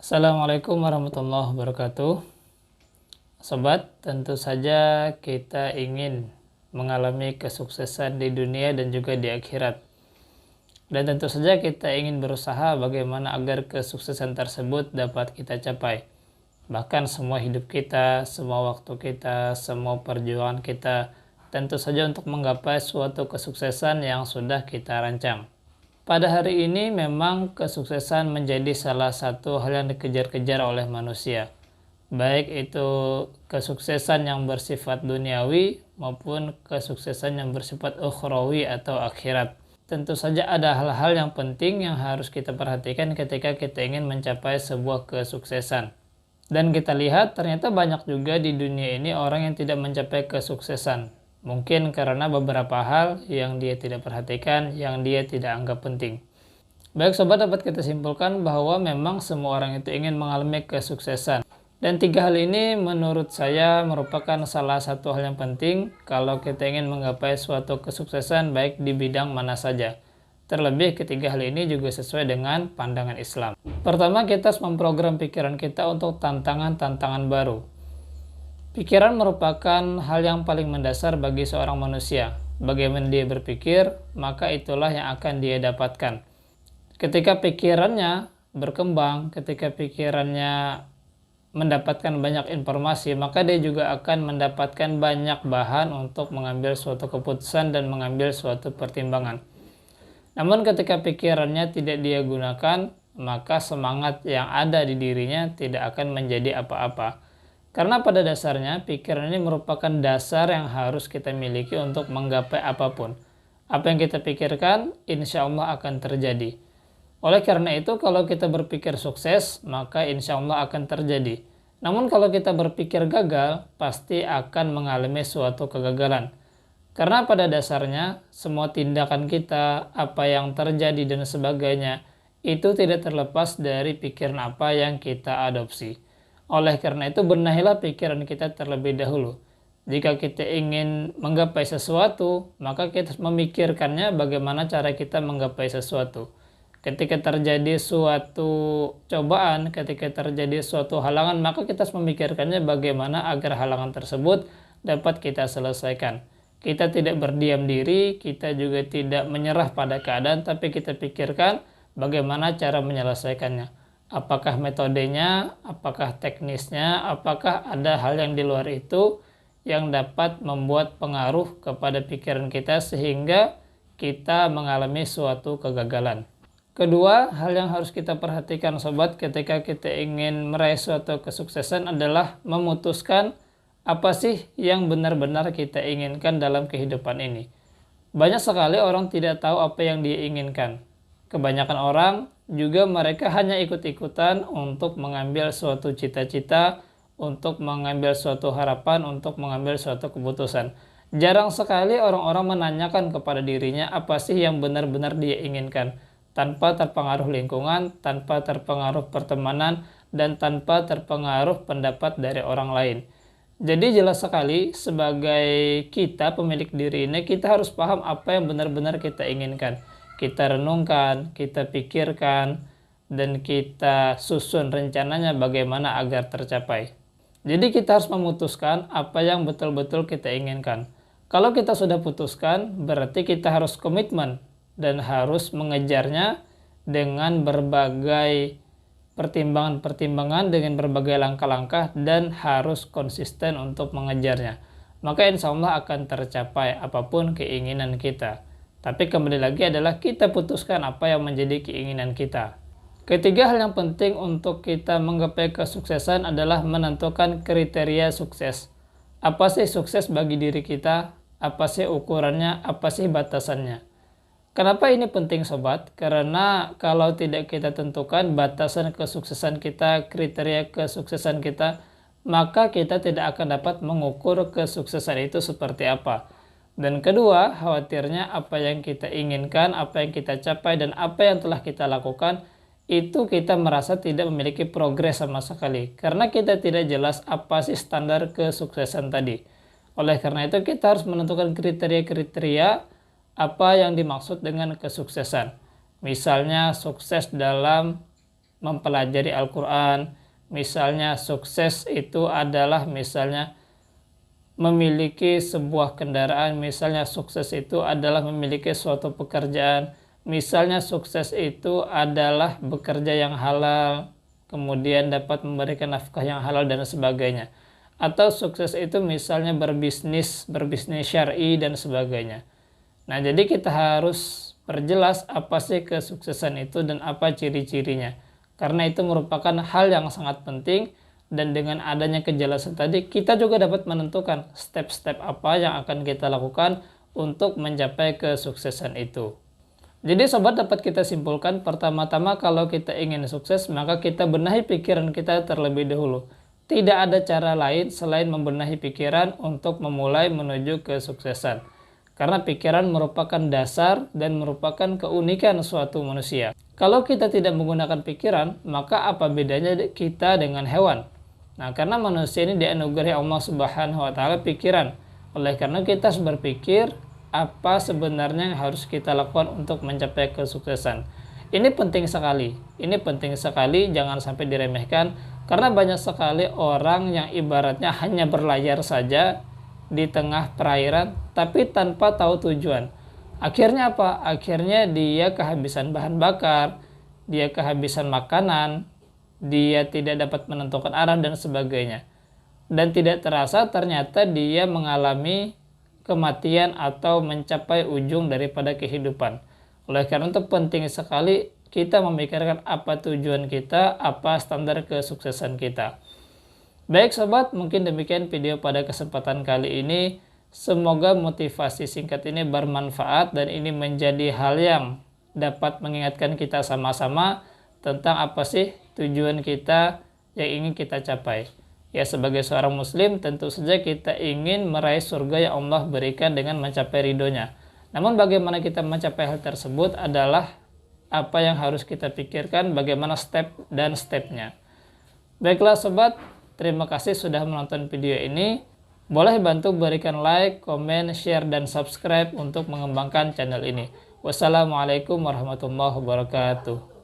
Assalamualaikum warahmatullahi wabarakatuh. Sobat, tentu saja kita ingin mengalami kesuksesan di dunia dan juga di akhirat. Dan tentu saja kita ingin berusaha bagaimana agar kesuksesan tersebut dapat kita capai. Bahkan semua hidup kita, semua waktu kita, semua perjuangan kita, tentu saja untuk menggapai suatu kesuksesan yang sudah kita rancang. Pada hari ini memang kesuksesan menjadi salah satu hal yang dikejar-kejar oleh manusia. Baik itu kesuksesan yang bersifat duniawi maupun kesuksesan yang bersifat ukhrawi atau akhirat. Tentu saja ada hal-hal yang penting yang harus kita perhatikan ketika kita ingin mencapai sebuah kesuksesan. Dan kita lihat ternyata banyak juga di dunia ini orang yang tidak mencapai kesuksesan. Mungkin karena beberapa hal yang dia tidak perhatikan, yang dia tidak anggap penting. Baik sobat, dapat kita simpulkan bahwa memang semua orang itu ingin mengalami kesuksesan. Dan tiga hal ini menurut saya merupakan salah satu hal yang penting kalau kita ingin menggapai suatu kesuksesan baik di bidang mana saja. Terlebih ketiga hal ini juga sesuai dengan pandangan Islam. Pertama, kita harus memprogram pikiran kita untuk tantangan-tantangan baru. Pikiran merupakan hal yang paling mendasar bagi seorang manusia. Bagaimana dia berpikir, maka itulah yang akan dia dapatkan. Ketika pikirannya berkembang, ketika pikirannya mendapatkan banyak informasi, maka dia juga akan mendapatkan banyak bahan untuk mengambil suatu keputusan dan mengambil suatu pertimbangan. Namun ketika pikirannya tidak dia gunakan, maka semangat yang ada di dirinya tidak akan menjadi apa-apa. Karena pada dasarnya pikiran ini merupakan dasar yang harus kita miliki untuk menggapai apapun. Apa yang kita pikirkan, insya Allah akan terjadi. Oleh karena itu, kalau kita berpikir sukses, maka insya Allah akan terjadi. Namun kalau kita berpikir gagal, pasti akan mengalami suatu kegagalan. Karena pada dasarnya, semua tindakan kita, apa yang terjadi dan sebagainya, itu tidak terlepas dari pikiran apa yang kita adopsi. Oleh karena itu, benahilah pikiran kita terlebih dahulu. Jika kita ingin menggapai sesuatu, maka kita memikirkannya bagaimana cara kita menggapai sesuatu. Ketika terjadi suatu cobaan, ketika terjadi suatu halangan, maka kita harus memikirkannya bagaimana agar halangan tersebut dapat kita selesaikan. Kita tidak berdiam diri, kita juga tidak menyerah pada keadaan, tapi kita pikirkan bagaimana cara menyelesaikannya. Apakah metodenya, apakah teknisnya, apakah ada hal yang di luar itu yang dapat membuat pengaruh kepada pikiran kita sehingga kita mengalami suatu kegagalan. Kedua, hal yang harus kita perhatikan sobat ketika kita ingin meraih suatu kesuksesan adalah memutuskan apa sih yang benar-benar kita inginkan dalam kehidupan ini. Banyak sekali orang tidak tahu apa yang dia inginkan. Kebanyakan orang juga mereka hanya ikut-ikutan untuk mengambil suatu cita-cita, untuk mengambil suatu harapan, untuk mengambil suatu keputusan. Jarang sekali orang-orang menanyakan kepada dirinya apa sih yang benar-benar dia inginkan, tanpa terpengaruh lingkungan, tanpa terpengaruh pertemanan, dan tanpa terpengaruh pendapat dari orang lain. Jadi jelas sekali sebagai kita pemilik diri ini, kita harus paham apa yang benar-benar kita inginkan. Kita renungkan, kita pikirkan, dan kita susun rencananya bagaimana agar tercapai. Jadi kita harus memutuskan apa yang betul-betul kita inginkan. Kalau kita sudah putuskan, berarti kita harus komitmen dan harus mengejarnya dengan berbagai pertimbangan-pertimbangan, dengan berbagai langkah-langkah, dan harus konsisten untuk mengejarnya. Maka insya Allah akan tercapai apapun keinginan kita. Tapi kembali lagi adalah kita putuskan apa yang menjadi keinginan kita. Ketiga hal yang penting untuk kita menggapai kesuksesan adalah menentukan kriteria sukses. Apa sih sukses bagi diri kita? Apa sih ukurannya? Apa sih batasannya? Kenapa ini penting sobat? Karena kalau tidak kita tentukan batasan kesuksesan kita, kriteria kesuksesan kita, maka kita tidak akan dapat mengukur kesuksesan itu seperti apa. Dan kedua, khawatirnya apa yang kita inginkan, apa yang kita capai, dan apa yang telah kita lakukan, itu kita merasa tidak memiliki progres sama sekali. Karena kita tidak jelas apa sih standar kesuksesan tadi. Oleh karena itu kita harus menentukan kriteria-kriteria apa yang dimaksud dengan kesuksesan. Misalnya sukses dalam mempelajari Al-Quran, misalnya sukses itu adalah misalnya memiliki sebuah kendaraan, misalnya sukses itu adalah memiliki suatu pekerjaan, misalnya sukses itu adalah bekerja yang halal, kemudian dapat memberikan nafkah yang halal dan sebagainya. Atau sukses itu misalnya berbisnis syar'i dan sebagainya. Nah, jadi kita harus perjelas apa sih kesuksesan itu dan apa ciri-cirinya. Karena itu merupakan hal yang sangat penting, dan dengan adanya kejelasan tadi kita juga dapat menentukan step-step apa yang akan kita lakukan untuk mencapai kesuksesan itu. Jadi sobat, dapat kita simpulkan, pertama-tama kalau kita ingin sukses maka kita benahi pikiran kita terlebih dahulu. Tidak ada cara lain selain membenahi pikiran untuk memulai menuju kesuksesan. Karena pikiran merupakan dasar dan merupakan keunikan suatu manusia. Kalau kita tidak menggunakan pikiran, maka apa bedanya kita dengan hewan? Nah, karena manusia ini dianugerahi Allah Subhanahu wa taala pikiran. Oleh karena kita harus berpikir apa sebenarnya yang harus kita lakukan untuk mencapai kesuksesan. Ini penting sekali. Ini penting sekali, jangan sampai diremehkan. Karena banyak sekali orang yang ibaratnya hanya berlayar saja di tengah perairan tapi tanpa tahu tujuan. Akhirnya apa? Akhirnya dia kehabisan bahan bakar, dia kehabisan makanan, dia tidak dapat menentukan arah dan sebagainya. Dan tidak terasa ternyata dia mengalami kematian atau mencapai ujung daripada kehidupan. Oleh karena itu penting sekali kita memikirkan apa tujuan kita, apa standar kesuksesan kita. Baik sobat, mungkin demikian video pada kesempatan kali ini. Semoga motivasi singkat ini bermanfaat dan ini menjadi hal yang dapat mengingatkan kita sama-sama tentang apa sih tujuan kita yang ingin kita capai. Ya, sebagai seorang muslim tentu saja kita ingin meraih surga yang Allah berikan dengan mencapai ridhonya. Namun bagaimana kita mencapai hal tersebut adalah apa yang harus kita pikirkan, bagaimana step dan stepnya. Baiklah sobat, terima kasih sudah menonton video ini. Boleh bantu berikan like, komen, share, dan subscribe untuk mengembangkan channel ini. Wassalamualaikum warahmatullahi wabarakatuh.